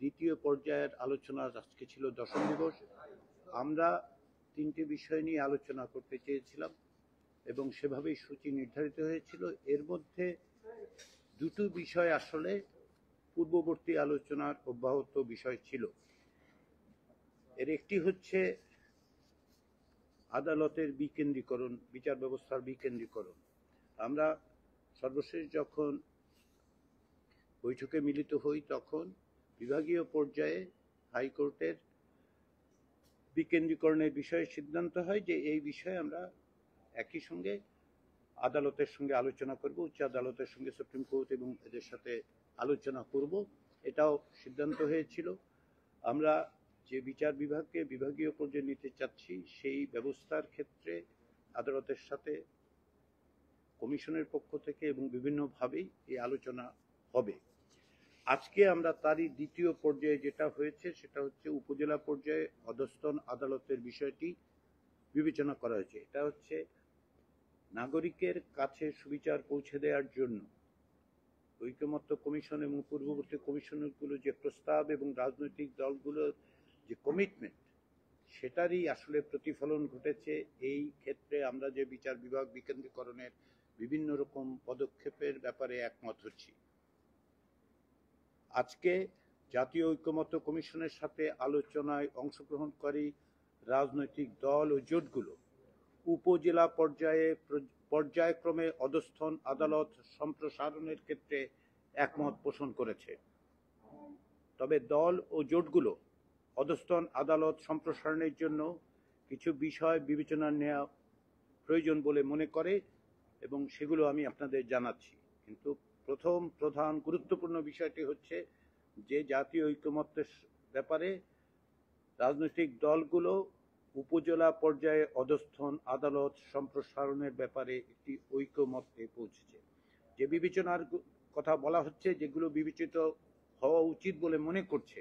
দ্বিতীয় পর্যায়ের আলোচনা আজকে ছিল দশম দিবস। আমরা তিনটি বিষয় নিয়ে আলোচনা করতে চেয়েছিলাম এবং সেভাবেই সূচি নির্ধারিত হয়েছিল। এর মধ্যে দুটো বিষয় আসলে পূর্ববর্তী আলোচনার অব্যাহত বিষয় ছিল। এর একটি হচ্ছে আদালতের বিকেন্দ্রীকরণ, বিচার ব্যবস্থার বিকেন্দ্রীকরণ। আমরা সর্বশেষ যখন বৈঠকে মিলিত হই তখন বিভাগীয় পর্যায়ে হাইকোর্টের বিকেন্দ্রীকরণের বিষয়ে সিদ্ধান্ত হয় যে এই বিষয়ে আমরা একই সঙ্গে আদালতের সঙ্গে আলোচনা করব, উচ্চ আদালতের সঙ্গে সুপ্রিম কোর্ট এবং এদের সাথে আলোচনা করব, এটাও সিদ্ধান্ত হয়েছিল। আমরা যে বিচার বিভাগকে বিভাগীয় পর্যায়ে নিতে চাচ্ছি সেই ব্যবস্থার ক্ষেত্রে আদালতের সাথে কমিশনের পক্ষ থেকে এবং বিভিন্নভাবেই এই আলোচনা হবে। আজকে আমরা তারই দ্বিতীয় পর্যায়ে যেটা হয়েছে সেটা হচ্ছে উপজেলা পর্যায়ে অধস্তন আদালতের বিষয়টি বিবেচনা করা হয়েছে। এটা হচ্ছে নাগরিকের কাছে সুবিচার পৌঁছে দেওয়ার জন্য ঐকমত্য কমিশন এবং পূর্ববর্তী কমিশনগুলো যে প্রস্তাব এবং রাজনৈতিক দলগুলোর যে কমিটমেন্ট, সেটারই আসলে প্রতিফলন ঘটেছে। এই ক্ষেত্রে আমরা যে বিচার বিভাগ বিকেন্দ্রীকরণের বিভিন্ন রকম পদক্ষেপের ব্যাপারে একমত হচ্ছি। আজকে জাতীয় ঐকমত্য কমিশনের সাথে আলোচনায় অংশগ্রহণকারী রাজনৈতিক দল ও জোটগুলো উপজেলা পর্যায়ক্রমে অধস্থন আদালত সম্প্রসারণের ক্ষেত্রে একমত পোষণ করেছে। তবে দল ও জোটগুলো অধস্থন আদালত সম্প্রসারণের জন্য কিছু বিষয় বিবেচনা নেওয়া প্রয়োজন বলে মনে করে এবং সেগুলো আমি আপনাদের জানাচ্ছি। কিন্তু প্রথম প্রধান গুরুত্বপূর্ণ বিষয়টি হচ্ছে যে জাতীয় ঐকমত্যের ব্যাপারে রাজনৈতিক দলগুলো উপজেলা পর্যায়ে অধস্থন আদালত সম্প্রসারণের ব্যাপারে একটি ঐকমত্যে পৌঁছেছে। যে বিবেচনার কথা বলা হচ্ছে, যেগুলো বিবেচিত হওয়া উচিত বলে মনে করছে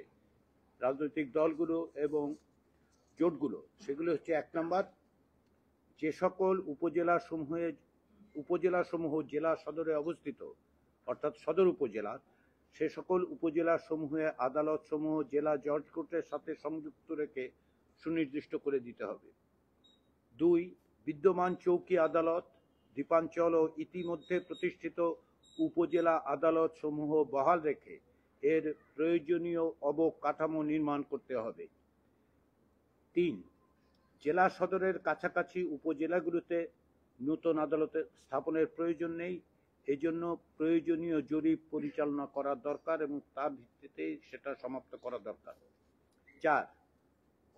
রাজনৈতিক দলগুলো এবং জোটগুলো, সেগুলো হচ্ছে: 1 নম্বর, যে সকল উপজেলাসমূহ জেলা সদরে অবস্থিত, অর্থাৎ সদর উপজেলা, সে সকল উপজেলা সমূহে আদালত সমূহ জেলা জজ কোর্টের সাথে সংযুক্ত রেখে সুনির্দিষ্ট করে দিতে হবে। 2, বিদ্যমান চৌকি আদালত, দ্বীপাঞ্চল ও ইতিমধ্যে প্রতিষ্ঠিত উপজেলা আদালত সমূহ বহাল রেখে এর প্রয়োজনীয় অবকাঠামো নির্মাণ করতে হবে। 3, জেলা সদরের কাছাকাছি উপজেলাগুলোতে নতুন আদালত স্থাপনের প্রয়োজন নেই, এজন্য প্রয়োজনীয় জরিপ পরিচালনা করা দরকার এবং তার ভিত্তিতে সেটা সমাপ্ত করা দরকার। 4,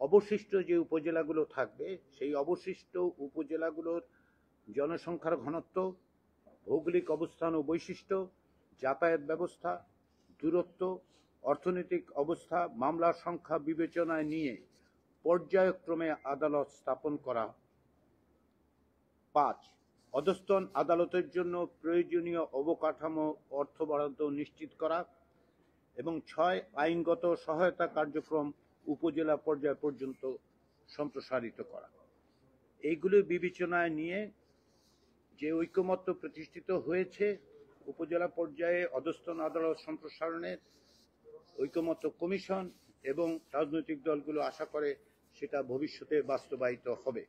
অবশিষ্ট যে উপজেলাগুলো থাকবে সেই অবশিষ্ট উপজেলাগুলোর জনসংখ্যার ঘনত্ব, ভৌগোলিক অবস্থান ও বৈশিষ্ট্য, যাতায়াত ব্যবস্থা, দূরত্ব, অর্থনৈতিক অবস্থা, মামলার সংখ্যা বিবেচনায় নিয়ে পর্যায়ক্রমে আদালত স্থাপন করা। 5, অধস্তন আদালতের জন্য প্রয়োজনীয় অবকাঠামো অর্থ বরাদ্দ নিশ্চিত করা। এবং 6, আইনগত সহায়তা কার্যক্রম উপজেলা পর্যায় পর্যন্ত সম্প্রসারিত করা। এইগুলো বিবেচনায় নিয়ে যে ঐকমত্য প্রতিষ্ঠিত হয়েছে উপজেলা পর্যায়ে অধস্তন আদালত সম্প্রসারণের, ঐকমত্য কমিশন এবং রাজনৈতিক দলগুলো আশা করে সেটা ভবিষ্যতে বাস্তবায়িত হবে।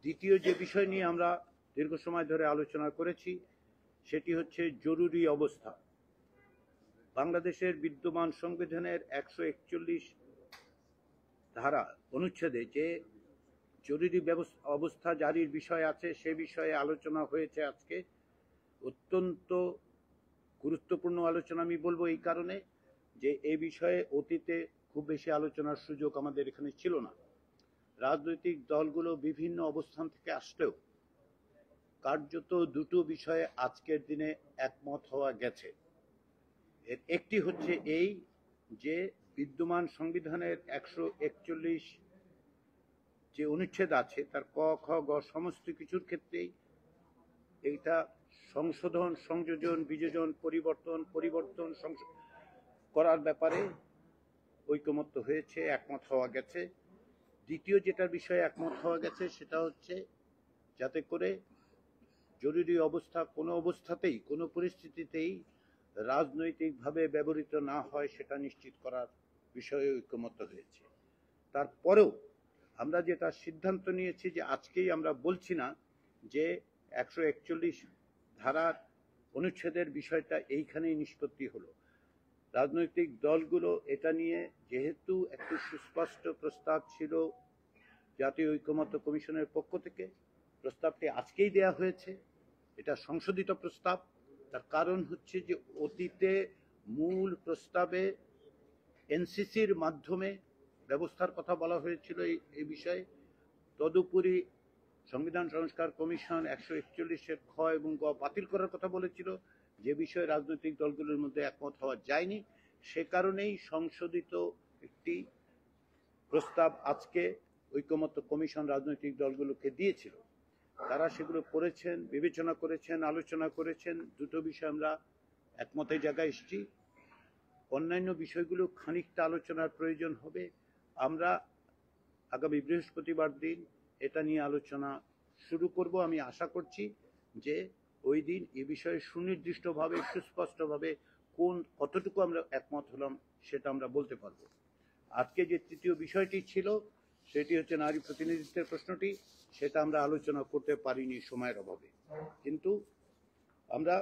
দ্বিতীয় যে বিষয় নিয়ে আমরা দীর্ঘ সময় ধরে আলোচনা করেছি সেটি হচ্ছে জরুরি অবস্থা। বাংলাদেশের বিদ্যমান সংবিধানের 141 ধারা অনুচ্ছেদে যে জরুরি অবস্থা জারির বিষয় আছে সে বিষয়ে আলোচনা হয়েছে। আজকে অত্যন্ত গুরুত্বপূর্ণ আলোচনা আমি বলবো এই কারণে যে এই বিষয়ে অতীতে খুব বেশি আলোচনার সুযোগ আমাদের এখানে ছিল না। রাজনৈতিক দলগুলো বিভিন্ন অবস্থান থেকে আসলেও কার্যত দুটো বিষয়ে আজকের দিনে একমত হওয়া গেছে। এর একটি হচ্ছে এই যে বিদ্যমান সংবিধানের 141 যে অনুচ্ছেদ আছে তার ক, খ, গ সমস্ত কিছুর ক্ষেত্রেই এইটা সংশোধন, সংযোজন, বিযোজন, পরিবর্তন করার ব্যাপারে ঐকমত্য হয়েছে, একমত হওয়া গেছে। দ্বিতীয় যেটার বিষয়ে একমত হওয়া গেছে সেটা হচ্ছে যাতে করে জরুরি অবস্থা কোনো অবস্থাতেই, কোনো পরিস্থিতিতেই রাজনৈতিকভাবে ব্যবহৃত না হয় সেটা নিশ্চিত করার বিষয়ে ঐকমত্য হয়েছে। তারপরেও আমরা যেটা সিদ্ধান্ত নিয়েছি যে আজকেই আমরা বলছি না যে 141 ধারার অনুচ্ছেদের বিষয়টা এইখানেই নিষ্পত্তি হলো। রাজনৈতিক দলগুলো এটা নিয়ে যেহেতু একটু সুস্পষ্ট প্রস্তাব ছিল জাতীয় ঐকমত্য কমিশনের পক্ষ থেকে, প্রস্তাবটি আজকেই দেয়া হয়েছে। এটা সংশোধিত প্রস্তাব। তার কারণ হচ্ছে যে অতীতে মূল প্রস্তাবে এনসিসির মাধ্যমে ব্যবস্থার কথা বলা হয়েছিল এই বিষয়ে। তদুপরি সংবিধান সংস্কার কমিশন 141-এর খ এবং গ বাতিল করার কথা বলেছিল, যে বিষয়ে রাজনৈতিক দলগুলোর মধ্যে একমত হওয়া যায়নি। সে কারণেই সংশোধিত একটি প্রস্তাব আজকে ঐকমত্য কমিশন রাজনৈতিক দলগুলোকে দিয়েছিল। তারা সেগুলো পড়েছেন, বিবেচনা করেছেন, আলোচনা করেছেন। দুটো বিষয় আমরা একমতের জায়গায় এসেছি। অন্যান্য বিষয়গুলো খানিকটা আলোচনার প্রয়োজন হবে। আমরা আগামী বৃহস্পতিবার দিন এটা নিয়ে আলোচনা শুরু করব। আমি আশা করছি যে ওই দিন এ বিষয়ে সুনির্দিষ্টভাবে, সুস্পষ্টভাবে কতটুকু আমরা একমত হলাম সেটা আমরা বলতে পারব। আজকে যে তৃতীয় বিষয়টি ছিল সেটি হচ্ছে নারী প্রতিনিধিত্বের প্রশ্নটি, সেটা আমরা আলোচনা করতে পারিনি সময়ের অভাবে। কিন্তু আমরা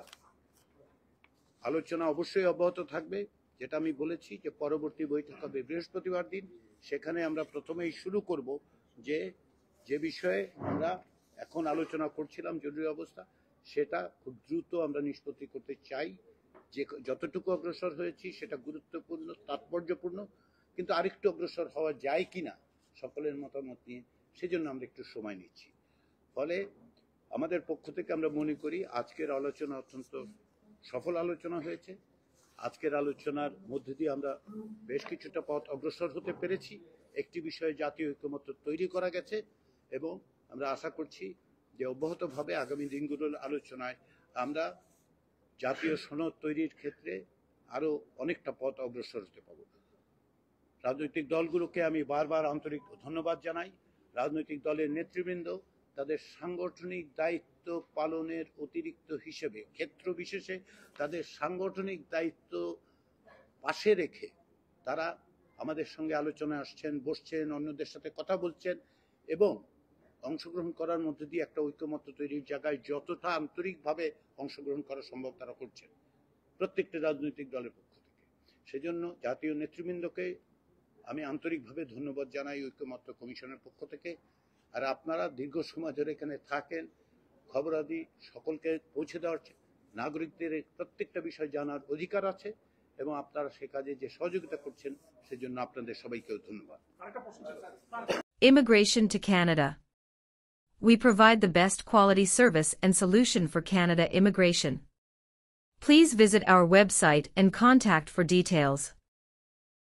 আলোচনা অবশ্যই অব্যাহত থাকবে। যেটা আমি বলেছি যে পরবর্তী বৈঠক হবে বৃহস্পতিবার দিন। সেখানে আমরা প্রথমেই শুরু করব যে বিষয়ে আমরা এখন আলোচনা করছিলাম জরুরি অবস্থা, সেটা খুব দ্রুত আমরা নিষ্পত্তি করতে চাই। যে যতটুকু অগ্রসর হয়েছি সেটা গুরুত্বপূর্ণ, তাৎপর্যপূর্ণ, কিন্তু আরেকটু অগ্রসর হওয়া যায় কিনা সকলের মতামত নিয়ে, সেজন্য আমরা একটু সময় নিচ্ছি। ফলে আমাদের পক্ষ থেকে আমরা মনে করি আজকের আলোচনা অত্যন্ত সফল আলোচনা হয়েছে। আজকের আলোচনার মধ্যে দিয়ে আমরা বেশ কিছুটা পথ অগ্রসর হতে পেরেছি। একটি বিষয়ে জাতীয় ঐকমত্য তৈরি করা গেছে এবং আমরা আশা করছি যে অব্যাহতভাবে আগামী দিনগুলোর আলোচনায় আমরা জাতীয় সনদ তৈরির ক্ষেত্রে আরো অনেকটা পথ অগ্রসর হতে পারব। রাজনৈতিক দলগুলোকে আমি বারবার আন্তরিক ধন্যবাদ জানাই। রাজনৈতিক দলের নেতৃবৃন্দ তাদের সাংগঠনিক দায়িত্ব পালনের অতিরিক্ত হিসেবে ক্ষেত্র বিশেষে তাদের সাংগঠনিক দায়িত্ব পাশে রেখে তারা আমাদের সঙ্গে আলোচনায় আসছেন, বসছেন, অন্যদের সাথে কথা বলছেন এবং অংশগ্রহণ করার মধ্যে দিয়ে একটা ঐকমত্য তৈরির জায়গায় যতটা আন্তরিকভাবে অংশগ্রহণ করা সম্ভব তারা করছেন প্রত্যেকটা রাজনৈতিক দলের পক্ষ থেকে। সেজন্য জাতীয় নেতৃবৃন্দকে আমি আন্তরিকভাবে ধন্যবাদ জানাই ঐকমত্য কমিশনের পক্ষ থেকে। আর আপনারা দীর্ঘ সময় ধরে এখানে থাকেন, খবরাদি সকলকে পৌঁছে দেওয়ার, নাগরিকদের প্রত্যেকটা বিষয় জানার অধিকার আছে এবং আপনারা সে কাজে যে সহযোগিতা করছেন সেজন্য আপনাদের সবাইকেও ধন্যবাদ। Immigration to Canada. We provide the best quality service and solution for Canada immigration. Please visit our website and contact for details.